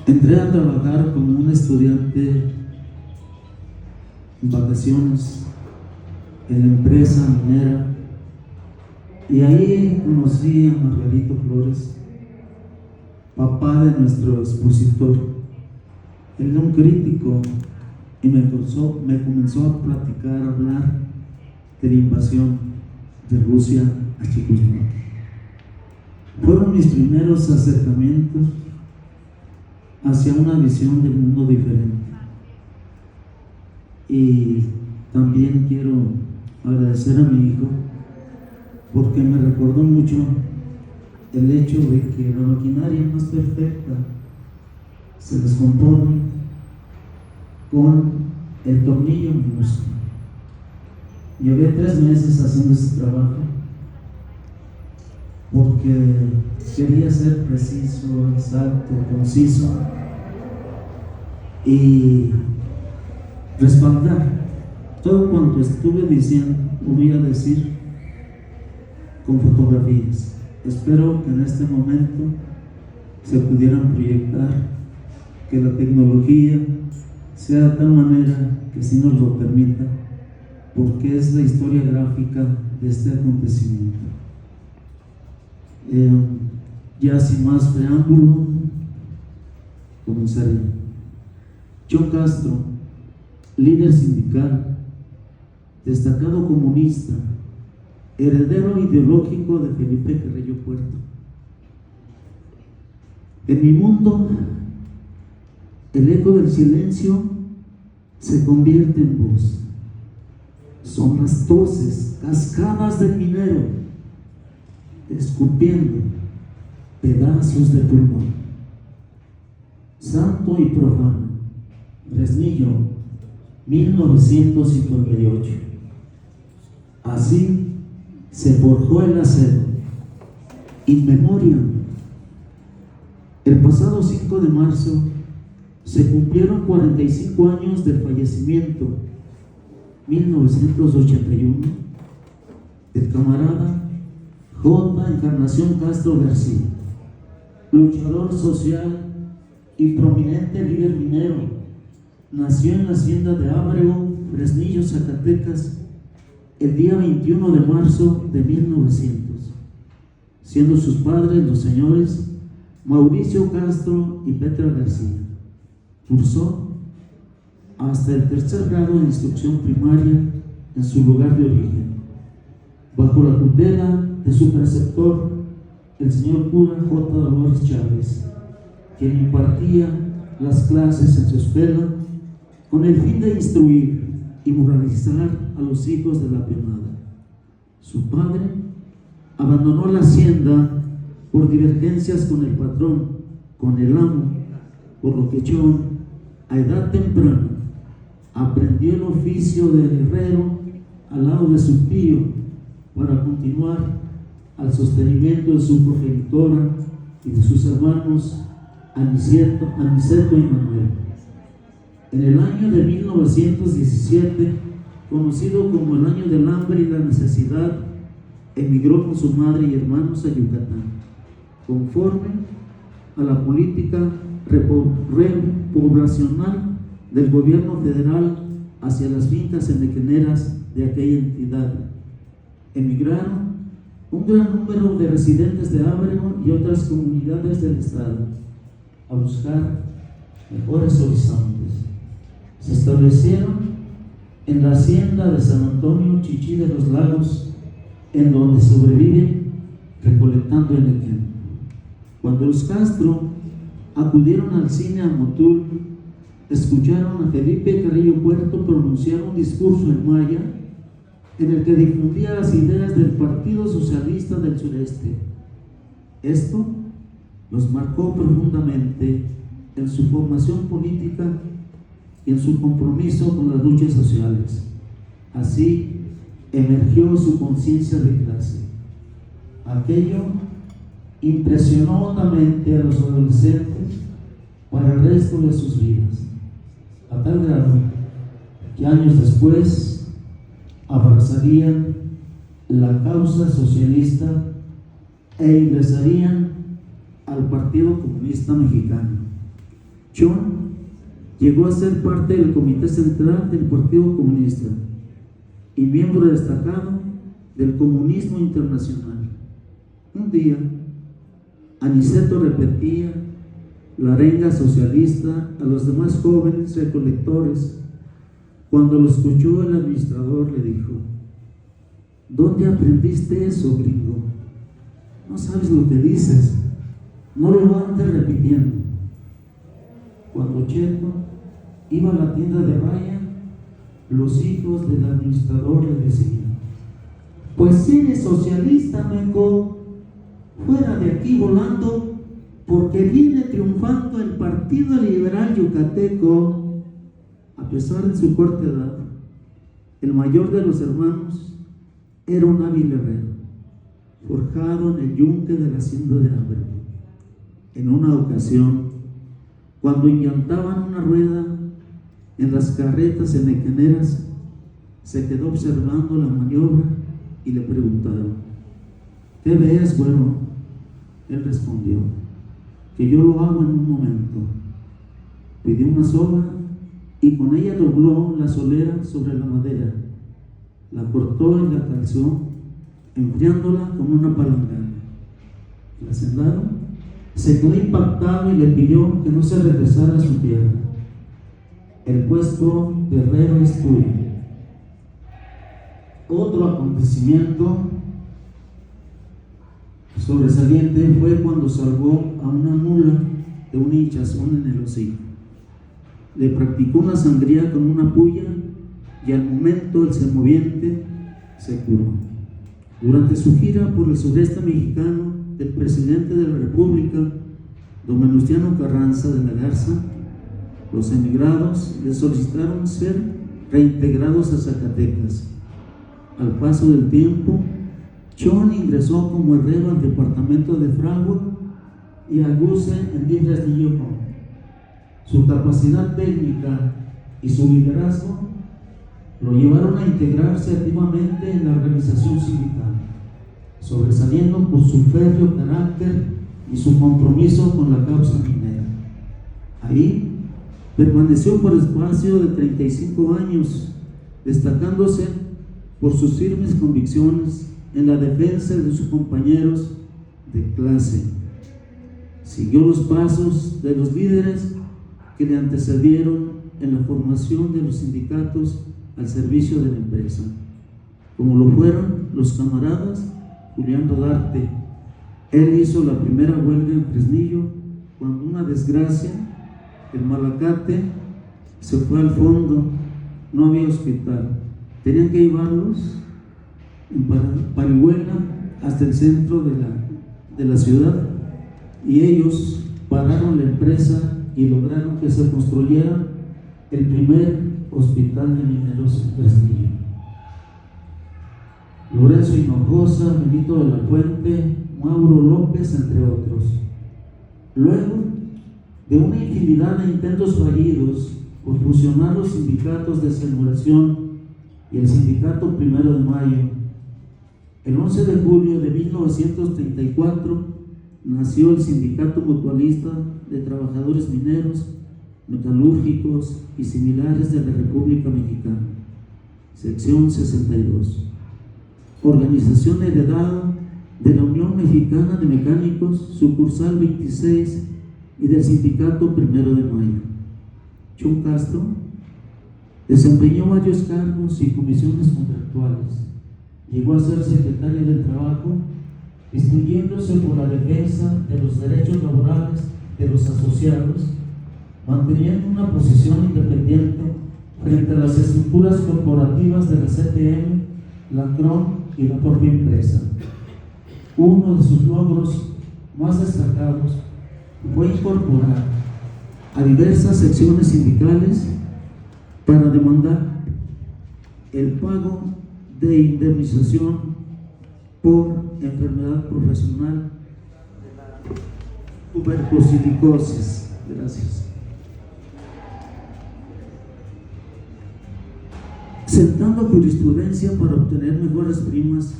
Entré a trabajar como un estudiante en vacaciones en la empresa minera y ahí conocí a Margarito Flores, papá de nuestro expositor. Él era un crítico y me comenzó a platicar, a hablar de la invasión de Rusia a Checoslovaquia. Fueron mis primeros acercamientos hacia una visión del mundo diferente. Y también quiero agradecer a mi hijo porque me recordó mucho el hecho de que la maquinaria más perfecta se descompone con el tornillo minúsculo. Llevé 3 meses haciendo ese trabajo porque quería ser preciso, exacto, conciso y respaldar todo cuanto estuve diciendo. Voy a decir con fotografías. Espero que en este momento se pudieran proyectar, que la tecnología sea de tal manera que sí nos lo permita, porque es la historia gráfica de este acontecimiento. Ya sin más preámbulo, comenzaré. John Castro, líder sindical, destacado comunista, heredero ideológico de Felipe Carrillo Puerto. En mi mundo, el eco del silencio se convierte en voz. Son las toses, cascadas del minero, escupiendo pedazos de pulmón. Santo y profano, Fresnillo, 1958. Así se forjó el acero. In memoriam. El pasado 5 de marzo se cumplieron 45 años del fallecimiento, 1981, del camarada J. Encarnación Castro García, luchador social y prominente líder minero. Nació en la hacienda de Ábrego, Fresnillo, Zacatecas, el día 21 de marzo de 1900, siendo sus padres los señores Mauricio Castro y Petra García. Cursó hasta el 3er grado de instrucción primaria en su lugar de origen, bajo la tutela de su preceptor, el señor cura J. Dolores Chávez, quien impartía las clases en su escuela con el fin de instruir y moralizar a los hijos de la peonada. Su padre abandonó la hacienda por divergencias con el patrón, con el amo, por lo que John, a edad temprana, aprendió el oficio de herrero al lado de su tío para continuar al sostenimiento de su progenitora y de sus hermanos Aniceto y Manuel. En el año de 1917, conocido como el año del hambre y la necesidad, emigró con su madre y hermanos a Yucatán, conforme a la política repoblacional del gobierno federal hacia las fincas enequeneras de aquella entidad. Emigraron un gran número de residentes de Ábrego y otras comunidades del estado a buscar mejores horizontes. Se establecieron en la hacienda de San Antonio Chichí de los Lagos, en donde sobreviven recolectando enequén. Cuando los Castro acudieron al cine a Motul, escucharon a Felipe Carrillo Puerto pronunciar un discurso en maya en el que difundía las ideas del Partido Socialista del Sureste. Esto los marcó profundamente en su formación política y en su compromiso con las luchas sociales. Así emergió su conciencia de clase. Aquello impresionó hondamente a los adolescentes para el resto de sus vidas, a tal grado que años después abrazarían la causa socialista e ingresarían al Partido Comunista Mexicano. Chon llegó a ser parte del Comité Central del Partido Comunista y miembro destacado del comunismo internacional. Un día, Aniceto repetía la arenga socialista a los demás jóvenes recolectores. Cuando lo escuchó el administrador le dijo: ¿dónde aprendiste eso, gringo? No sabes lo que dices, no lo andes repitiendo. Cuando Cheto iba a la tienda de raya, los hijos del administrador le decían: pues si eres socialista, menco, fuera de aquí volando, porque viene triunfando el Partido Liberal Yucateco. A pesar de su corta edad, el mayor de los hermanos era un hábil herrero, forjado en el yunque de la hacienda de Ábrego. En una ocasión, cuando enllantaban una rueda en las carretas enequeneras, se quedó observando la maniobra y le preguntaron: ¿qué ves, güero? Él respondió: que yo lo hago en un momento. Pidió una soga y con ella dobló la solera sobre la madera, la cortó y la calzó, enfriándola con una palangana. El hacendado se quedó impactado y le pidió que no se regresara a su tierra. El puesto de herrero es tuyo. Otro acontecimiento sobresaliente fue cuando salvó a una mula de un hinchazón en el hocico. Le practicó una sangría con una puya y al momento el semoviente se curó. Durante su gira por el sureste mexicano, el presidente de la República, don Venustiano Carranza de la Garza, los emigrados le solicitaron ser reintegrados a Zacatecas. Al paso del tiempo, Chon ingresó como herrero al departamento de Fragua y Aguse en Libres de Yucatán. Su capacidad técnica y su liderazgo lo llevaron a integrarse activamente en la organización sindical, sobresaliendo por su férreo carácter y su compromiso con la causa minera. Ahí permaneció por espacio de 35 años, destacándose por sus firmes convicciones en la defensa de sus compañeros de clase. Siguió los pasos de los líderes que le antecedieron en la formación de los sindicatos al servicio de la empresa, como lo fueron los camaradas Julián Rodarte. Él hizo la primera huelga en Fresnillo cuando una desgracia, el Malacate, se fue al fondo, no había hospital, tenían que llevarlos en parihuela hasta el centro de la ciudad, y ellos pararon la empresa y lograron que se construyera el primer hospital de mineros en Fresnillo. Lorenzo Hinojosa, Benito de la Fuente, Mauro López, entre otros. Luego de una infinidad de intentos fallidos por fusionar los sindicatos de Celebración y el sindicato 1 de Mayo, el 11 de julio de 1934 nació el Sindicato Mutualista de Trabajadores Mineros, Metalúrgicos y Similares de la República Mexicana, sección 62, organización heredada de la Unión Mexicana de Mecánicos, sucursal 26, y del Sindicato 1 de Mayo. Chon Castro desempeñó varios cargos y comisiones contractuales. Llegó a ser secretario del Trabajo, distinguiéndose por la defensa de los derechos laborales de los asociados, manteniendo una posición independiente frente a las estructuras corporativas de la CTM, la CRON y la propia empresa. Uno de sus logros más destacados fue incorporar a diversas secciones sindicales para demandar el pago de indemnización por enfermedad profesional de la tuberculosis. Gracias. Sentando jurisprudencia para obtener mejores primas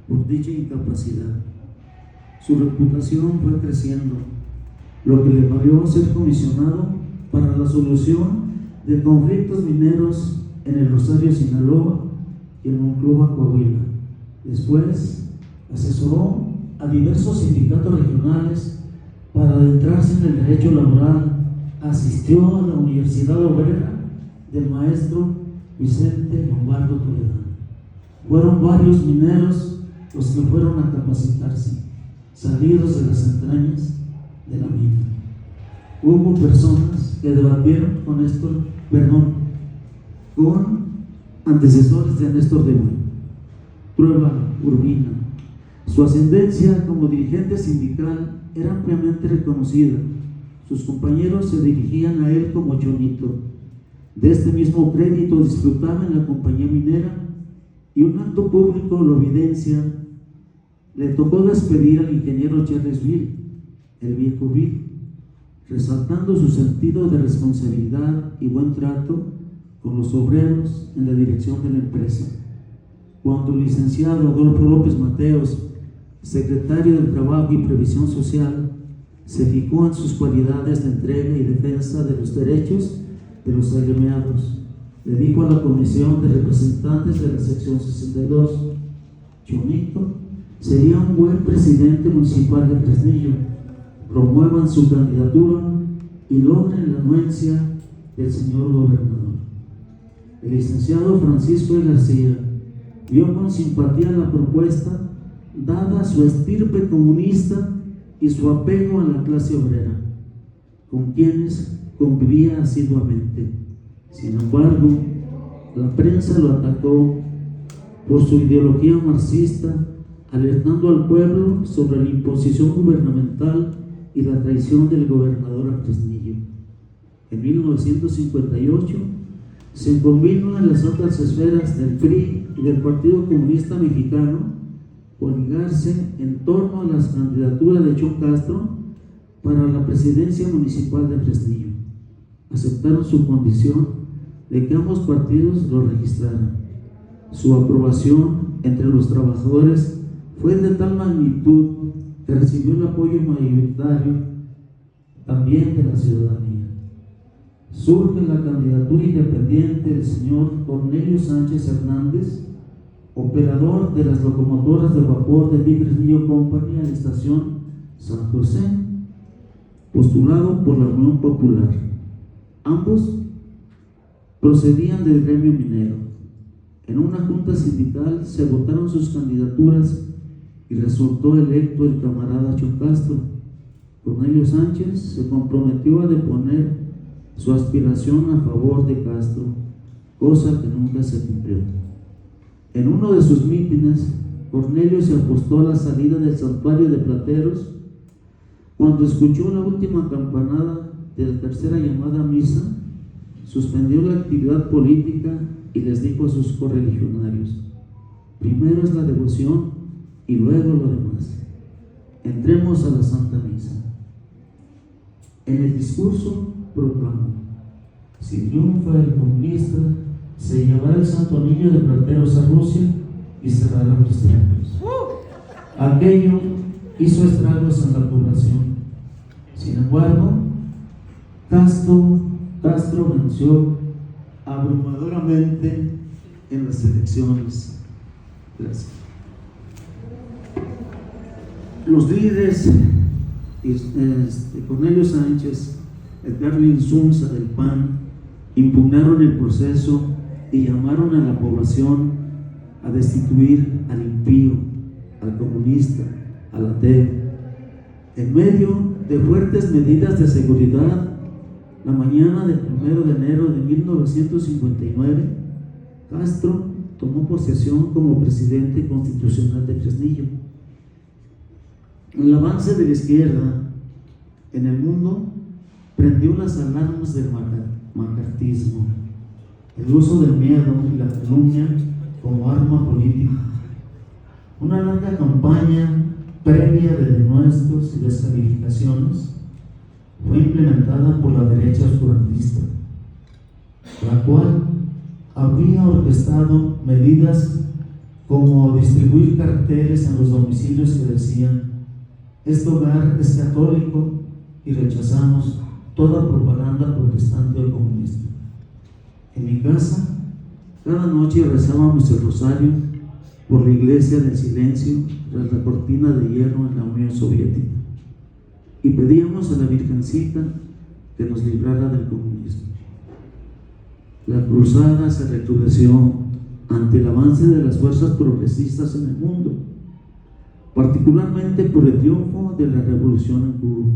por dicha incapacidad. Su reputación fue creciendo, lo que le valió ser comisionado para la solución de conflictos mineros en el Rosario, Sinaloa y en Monclova, Coahuila. Después asesoró a diversos sindicatos regionales para adentrarse en el derecho laboral. Asistió a la Universidad Obrera del maestro Vicente Lombardo Toledano. Fueron varios mineros los que fueron a capacitarse, salidos de las entrañas de la mina. Hubo personas que debatieron con antecesores de Néstor de Bueno, Trueba Urbina. Su ascendencia como dirigente sindical era ampliamente reconocida. Sus compañeros se dirigían a él como Chonito. De este mismo crédito disfrutaba en la compañía minera, y un acto público lo evidencia. Le tocó despedir al ingeniero Charles Bill, el viejo Bill, resaltando su sentido de responsabilidad y buen trato con los obreros en la dirección de la empresa. Cuando el licenciado Adolfo López Mateos, secretario del Trabajo y Previsión Social, se fijó en sus cualidades de entrega y defensa de los derechos de los agremiados, le dijo a la comisión de representantes de la sección 62: Chonito sería un buen presidente municipal de Fresnillo. Promuevan su candidatura y logren la anuencia del señor gobernador. El licenciado Francisco de García vio con simpatía la propuesta, dada su estirpe comunista y su apego a la clase obrera, con quienes convivía asiduamente. Sin embargo, la prensa lo atacó por su ideología marxista, alertando al pueblo sobre la imposición gubernamental y la traición del gobernador a Fresnillo. En 1958 se convino en las altas esferas del PRI y del Partido Comunista Mexicano coligarse en torno a las candidaturas de Chon Castro para la presidencia municipal de Fresnillo. Aceptaron su condición de que ambos partidos lo registraran. Su aprobación entre los trabajadores fue de tal magnitud que recibió el apoyo mayoritario también de la ciudadanía. Surge la candidatura independiente del señor Cornelio Sánchez Hernández, operador de las locomotoras de vapor de Big Fresnillo Company a la estación San José, postulado por la Unión Popular. Ambos procedían del gremio minero. En una junta sindical se votaron sus candidaturas y resultó electo el camarada Chon Castro. Cornelio Sánchez se comprometió a deponer su aspiración a favor de Castro, cosa que nunca se cumplió. En uno de sus mítines, Cornelio se apostó a la salida del santuario de Plateros. Cuando escuchó la última campanada de la tercera llamada a misa, suspendió la actividad política y les dijo a sus correligionarios: primero es la devoción y luego lo demás. Entremos a la Santa Misa. En el discurso proclamó: si triunfa el comunista, se llevará el santo anillo de Plateros a Rusia y cerrará los templos. Aquello hizo estragos en la población. Sin embargo, Castro venció abrumadoramente en las elecciones. Gracias. Los líderes Cornelio Sánchez, Edgardo Insunza del PAN, impugnaron el proceso y llamaron a la población a destituir al impío, al comunista, al ateo. En medio de fuertes medidas de seguridad, la mañana del 1 de enero de 1959, Castro tomó posesión como presidente constitucional de Fresnillo. El avance de la izquierda en el mundo prendió las alarmas del macartismo, el uso del miedo y la calumnia como arma política. Una larga campaña previa de denuestos y descalificaciones fue implementada por la derecha oscurantista, la cual habría orquestado medidas como distribuir carteles en los domicilios que decían: este hogar es católico y rechazamos toda propaganda protestante o comunista. En mi casa, cada noche rezábamos el rosario por la iglesia del silencio tras la cortina de hierro en la Unión Soviética y pedíamos a la Virgencita que nos librara del comunismo. La cruzada se recrudeció ante el avance de las fuerzas progresistas en el mundo, particularmente por el triunfo de la revolución en Cuba,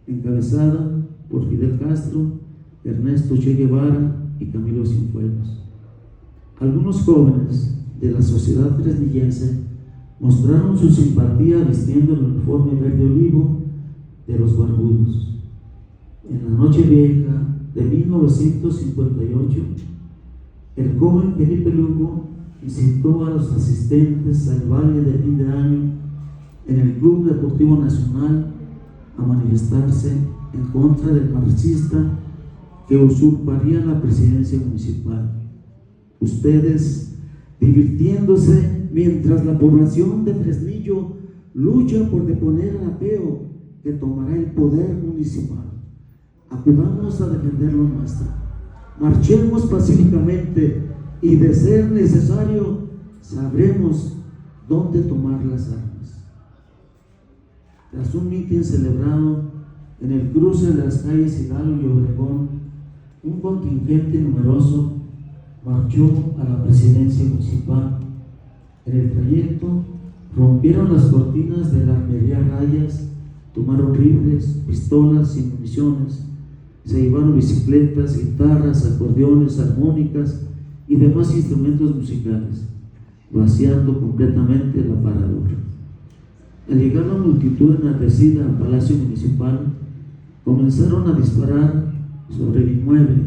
encabezada por Fidel Castro, Ernesto Che Guevara y Camilo Cienfuegos. Algunos jóvenes de la sociedad fresnillense mostraron su simpatía vistiendo el uniforme verde olivo de los barbudos. En la noche vieja de 1958, el joven Felipe Lugo incitó a los asistentes al baile de fin de año en el Club Deportivo Nacional a manifestarse en contra del marxista que usurparía la presidencia municipal. Ustedes divirtiéndose mientras la población de Fresnillo lucha por deponer al apeo que tomará el poder municipal. Acudamos a defender lo nuestro. Marchemos pacíficamente y, de ser necesario, sabremos dónde tomar las armas. Tras un mitin celebrado en el cruce de las calles Hidalgo y Obregón, un contingente numeroso marchó a la presidencia municipal. En el trayecto rompieron las cortinas de la armería Rayas, tomaron rifles, pistolas y municiones, se llevaron bicicletas, guitarras, acordeones, armónicas y demás instrumentos musicales, vaciando completamente el aparador. Al llegar la multitud enardecida al Palacio Municipal, comenzaron a disparar sobre el inmueble.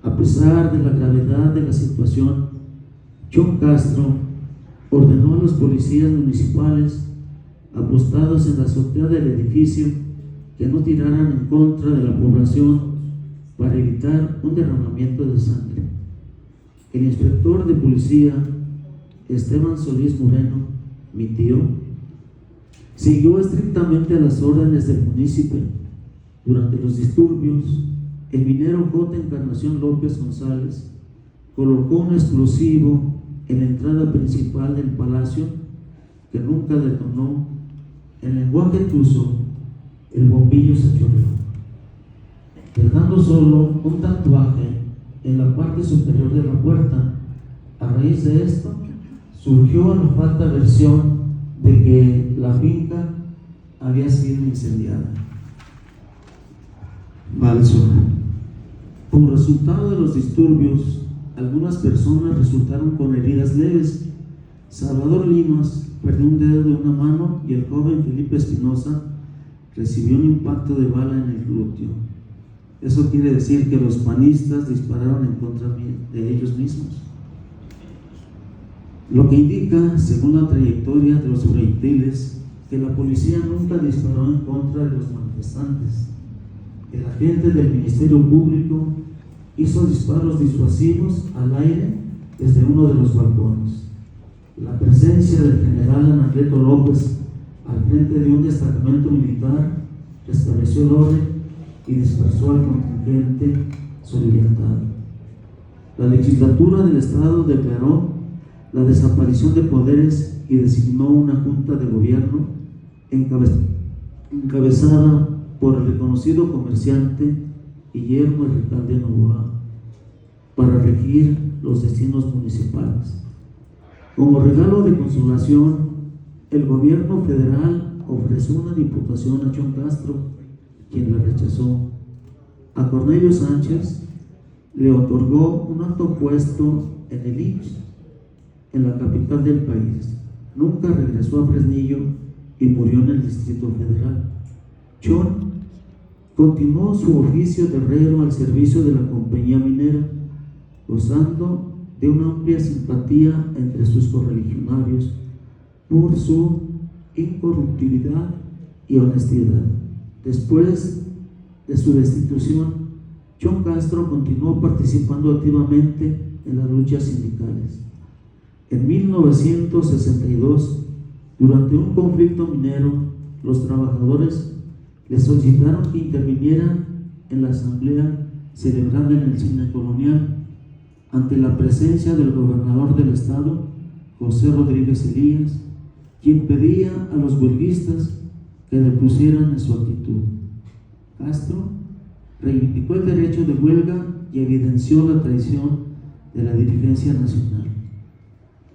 A pesar de la gravedad de la situación, John Castro ordenó a los policías municipales apostados en la azotea del edificio que no tiraran en contra de la población para evitar un derramamiento de sangre. El inspector de policía, Esteban Solís Moreno, mi tío, siguió estrictamente las órdenes del municipio. Durante los disturbios, el minero J. Encarnación López González colocó un explosivo en la entrada principal del palacio que nunca detonó. En lenguaje tuso, el bombillo se chorreó, dejando solo un tatuaje en la parte superior de la puerta. A raíz de esto, surgió la falsa versión de que la finca había sido incendiada. Falso. Como resultado de los disturbios, algunas personas resultaron con heridas leves. Salvador Limas perdió un dedo de una mano y el joven Felipe Espinosa recibió un impacto de bala en el glúteo. Eso quiere decir que los panistas dispararon en contra de ellos mismos. Lo que indica, según la trayectoria de los proyectiles, que la policía nunca disparó en contra de los manifestantes. El agente del Ministerio Público hizo disparos disuasivos al aire desde uno de los balcones. La presencia del general Anacleto López al frente de un destacamento militar restableció el orden y dispersó al contingente soliviantado. La legislatura del Estado declaró la desaparición de poderes y designó una junta de gobierno encabezada por el reconocido comerciante Guillermo Recalde Novoa para regir los destinos municipales. Como regalo de consolación, el gobierno federal ofreció una diputación a John Castro, quien la rechazó. A Cornelio Sánchez le otorgó un alto puesto en el IMSS, en la capital del país. Nunca regresó a Fresnillo y murió en el Distrito Federal. John continuó su oficio de herrero al servicio de la compañía minera, gozando de una amplia simpatía entre sus correligionarios por su incorruptibilidad y honestidad. Después de su destitución, John Castro continuó participando activamente en las luchas sindicales. En 1962, durante un conflicto minero, los trabajadores le solicitaron que interviniera en la asamblea celebrada en el Cine Colonial, ante la presencia del gobernador del estado, José Rodríguez Elías, quien pedía a los huelguistas que depusieran en su actitud. Castro reivindicó el derecho de huelga y evidenció la traición de la dirigencia nacional.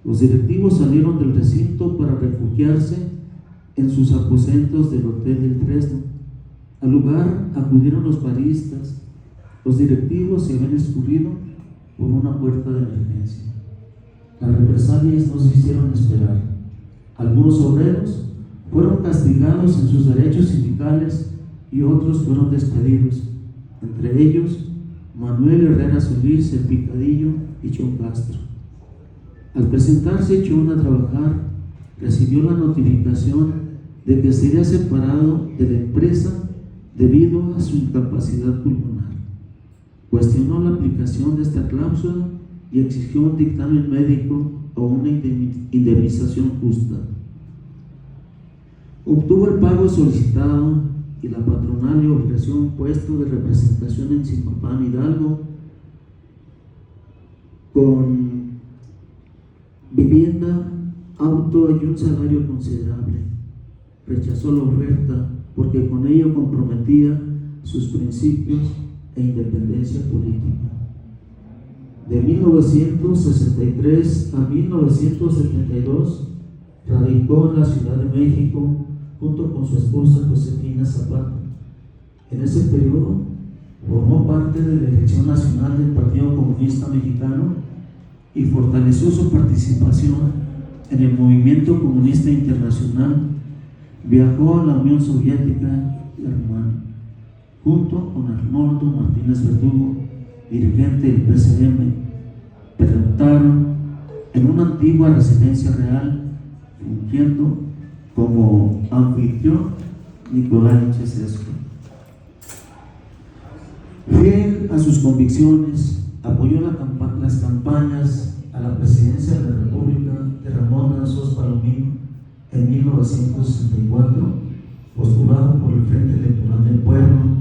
Los directivos salieron del recinto para refugiarse en sus aposentos del Hotel del Fresno. Al lugar acudieron los baristas. Los directivos se habían escurrido por una puerta de emergencia. Las represalias no se hicieron esperar. Algunos obreros fueron castigados en sus derechos sindicales y otros fueron despedidos, entre ellos Manuel Herrera Solís, El Picadillo y Chon Castro. Al presentarse Chon a trabajar, recibió la notificación de que sería separado de la empresa debido a su incapacidad pulmonar. Cuestionó la aplicación de esta cláusula y exigió un dictamen médico o una indemnización justa. Obtuvo el pago solicitado y la patronal le ofreció un puesto de representación en Zimpapán, Hidalgo, con vivienda, auto y un salario considerable. Rechazó la oferta porque con ello comprometía sus principios e independencia política. De 1963 a 1972 radicó en la Ciudad de México junto con su esposa Josefina Zapata. En ese periodo formó parte de la dirección nacional del Partido Comunista Mexicano y fortaleció su participación en el movimiento comunista internacional. Viajó a la Unión Soviética y a Rumania, junto con Arnoldo Martínez Verdugo, dirigente del PCM. Presentaron en una antigua residencia real, fungiendo como anfitrión Nicolai Ceausescu. Fiel a sus convicciones, apoyó las campañas a la presidencia de la República de Ramón Arzós Palomino en 1964, postulado por el Frente Electoral del Pueblo,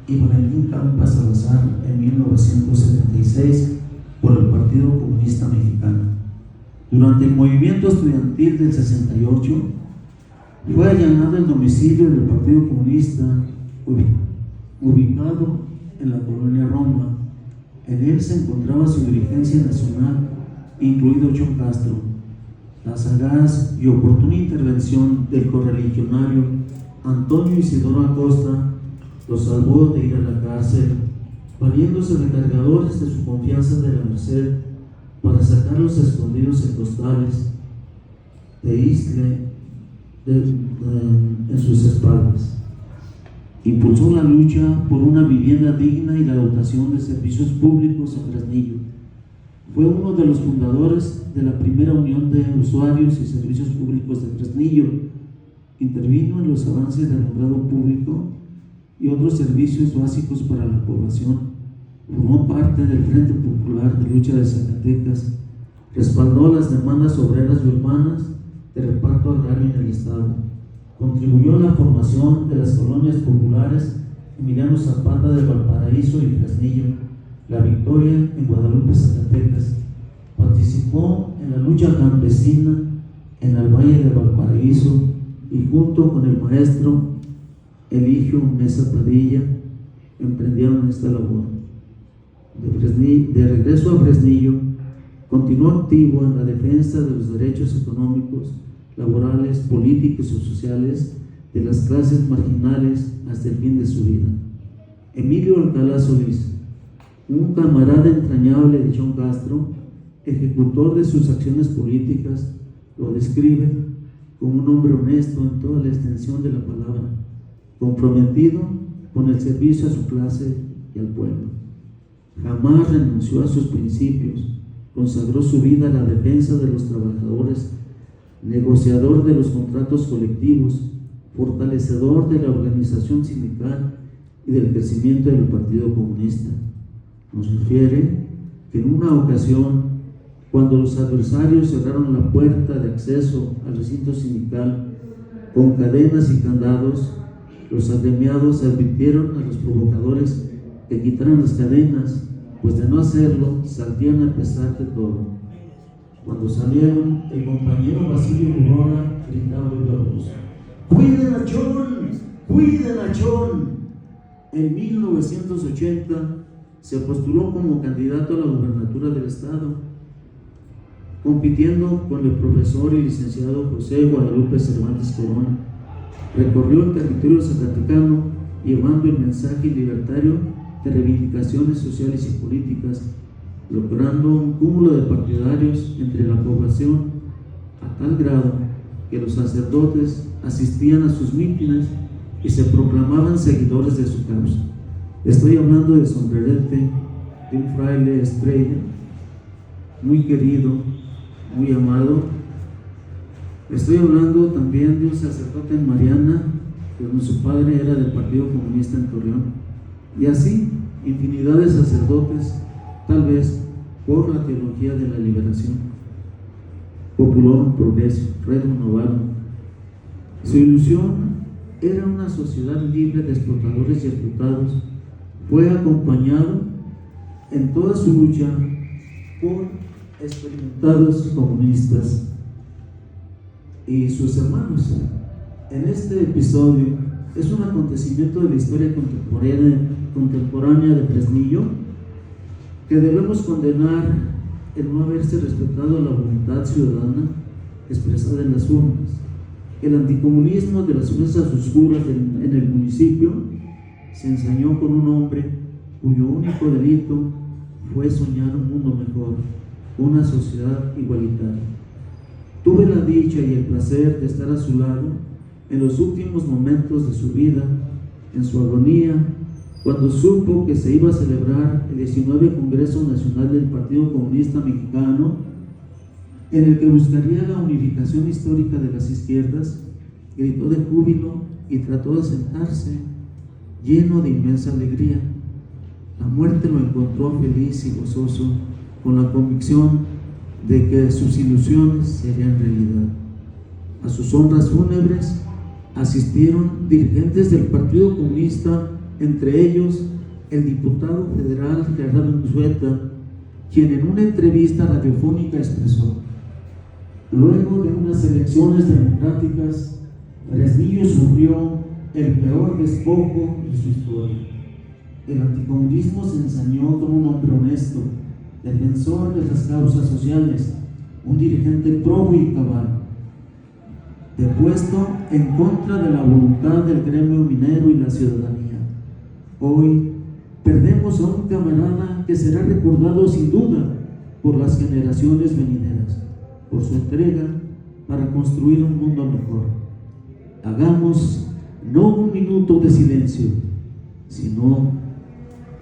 y Valentín Campas Salazar en 1976 por el Partido Comunista Mexicano. Durante el movimiento estudiantil del 68, fue allanado el domicilio del Partido Comunista, ubicado en la colonia Roma. En él se encontraba su dirigencia nacional, incluido Chon Castro. La sagaz y oportuna intervención del correligionario Antonio Isidoro Acosta lo salvó de ir a la cárcel, valiéndose de cargadores de su confianza de la Merced para sacarlos escondidos en costales de isle en sus espaldas. Impulsó la lucha por una vivienda digna y la dotación de servicios públicos en Fresnillo. Fue uno de los fundadores de la primera Unión de Usuarios y Servicios Públicos de Fresnillo. Intervino en los avances del alumbrado público y otros servicios básicos para la población. Formó parte del Frente Popular de Lucha de Zacatecas. Respaldó las demandas obreras y urbanas de reparto agrario en el estado. Contribuyó a la formación de las colonias populares Emiliano Zapata de Valparaíso y Fresnillo, La Victoria en Guadalupe, Zacatecas. Participó en la lucha campesina en el Valle de Valparaíso y junto con el maestro Eligio Mesa Padilla emprendieron esta labor. De regreso a Fresnillo, continuó activo en la defensa de los derechos económicos, laborales, políticos y sociales de las clases marginales hasta el fin de su vida. Emilio Alcalá Solís, un camarada entrañable de Chon Castro, ejecutor de sus acciones políticas, lo describe como un hombre honesto en toda la extensión de la palabra, comprometido con el servicio a su clase y al pueblo. Jamás renunció a sus principios, consagró su vida a la defensa de los trabajadores, negociador de los contratos colectivos, fortalecedor de la organización sindical y del crecimiento del Partido Comunista. Nos refiere que en una ocasión, cuando los adversarios cerraron la puerta de acceso al recinto sindical con cadenas y candados, los agremiados advirtieron a los provocadores que quitaran las cadenas, pues de no hacerlo, saldrían a pesar de todo. Cuando salieron, el compañero Basilio Urrola gritaba viva voz: ¡Cuiden a Chon! ¡Cuiden a Chon! En 1980 se postuló como candidato a la gubernatura del estado, compitiendo con el profesor y licenciado José Guadalupe Cervantes Corona. Recorrió el territorio zacatecano llevando el mensaje libertario de reivindicaciones sociales y políticas, logrando un cúmulo de partidarios entre la población a tal grado que los sacerdotes asistían a sus mítines y se proclamaban seguidores de su causa. Estoy hablando de Sombrerete, de un fraile estrella, muy querido, muy amado. Estoy hablando también de un sacerdote en Mariana, que su padre era del Partido Comunista en Torreón, y así infinidad de sacerdotes, tal vez por la teología de la liberación, Popular Progreso, renovado. Su ilusión era una sociedad libre de explotadores y explotados. Fue acompañado en toda su lucha por experimentados comunistas y sus hermanos. En este episodio es un acontecimiento de la historia contemporánea de Fresnillo que debemos condenar el no haberse respetado la voluntad ciudadana expresada en las urnas. El anticomunismo de las fuerzas oscuras en el municipio se ensañó con un hombre cuyo único delito fue soñar un mundo mejor, una sociedad igualitaria. Tuve la dicha y el placer de estar a su lado en los últimos momentos de su vida, en su agonía, cuando supo que se iba a celebrar el 19 Congreso Nacional del Partido Comunista Mexicano, en el que buscaría la unificación histórica de las izquierdas. Gritó de júbilo y trató de sentarse, lleno de inmensa alegría. La muerte lo encontró feliz y gozoso, con la convicción de que sus ilusiones serían realidad. A sus honras fúnebres asistieron dirigentes del Partido Comunista, entre ellos el diputado federal Gerardo Unzueta, quien en una entrevista radiofónica expresó: luego de unas elecciones democráticas, Fresnillo sufrió el peor despojo de su historia. El anticomunismo se ensañó como un hombre honesto, defensor de las causas sociales, un dirigente probo y cabal, depuesto en contra de la voluntad del gremio minero y la ciudadanía. Hoy perdemos a un camarada que será recordado sin duda por las generaciones venideras, por su entrega para construir un mundo mejor. Hagamos no un minuto de silencio, sino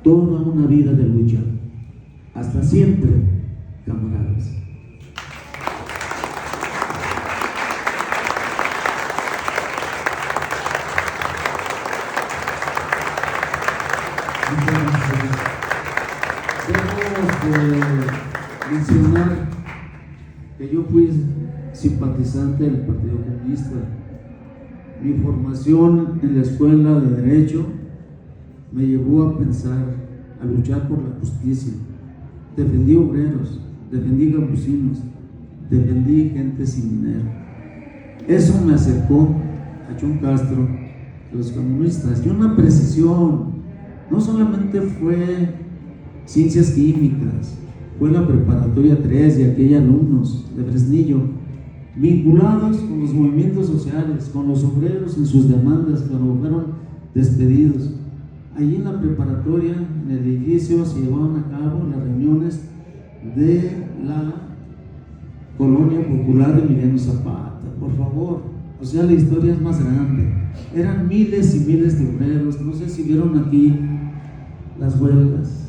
toda una vida de lucha. Hasta siempre, camaradas. Debo mencionar que yo fui simpatizante del Partido Comunista. Mi formación en la escuela de Derecho me llevó a pensar, a luchar por la justicia. Defendí obreros, defendí campesinos, defendí gente sin dinero. Eso me acercó a Chon Castro, a los comunistas, y una precisión. No solamente fue ciencias químicas, fue la preparatoria 3 y aquellos alumnos de Fresnillo, vinculados con los movimientos sociales, con los obreros en sus demandas cuando fueron despedidos. Allí en la preparatoria, en el edificio, se llevaban a cabo las reuniones de la Colonia Popular de Emiliano Zapata. Por favor, o sea, la historia es más grande. Eran miles y miles de obreros. No sé si vieron aquí las huelgas,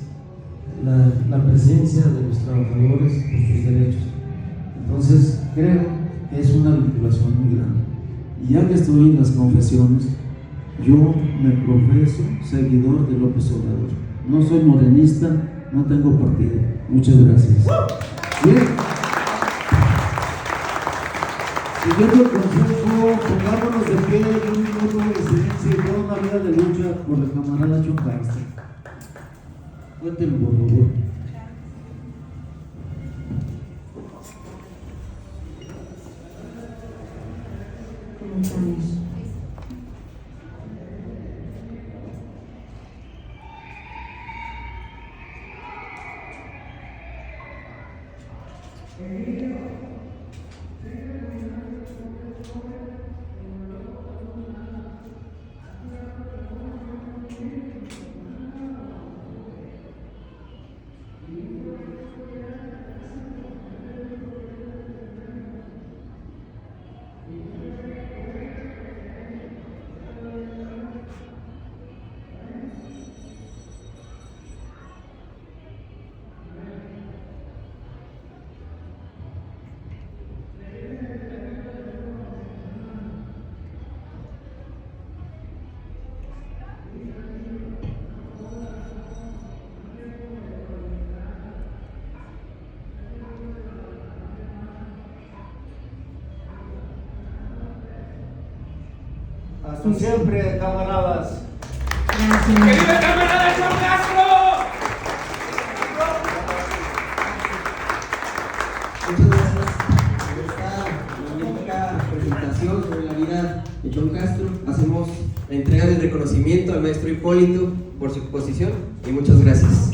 la presencia de los trabajadores por sus derechos. Entonces, creo que es una vinculación muy grande. Y ya que estoy en las confesiones, yo me profeso seguidor de López Obrador. No soy morenista, no tengo partido. Muchas gracias. Bien. Siguiendo el consejo, pongámonos de pie en un minuto de silencio y toda una vida de lucha por el camarada Chon Castro. Cuéntenlo, por favor. ¿Cómo estamos? Hasta siempre, camaradas. Gracias. ¡Que viva el camarada John Castro! Muchas gracias por esta magnífica presentación sobre la vida de John Castro. Hacemos la entrega del reconocimiento al maestro Hipólito por su exposición y muchas gracias.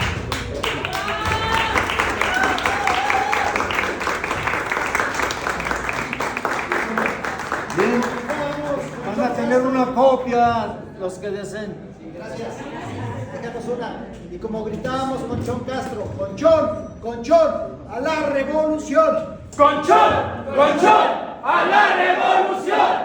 Bien, van a tener una copia los que deseen. Gracias. Déjanos una. Y como gritábamos con John Castro, con John, a la revolución. ¡Conchón! ¡Conchón! ¡A la revolución!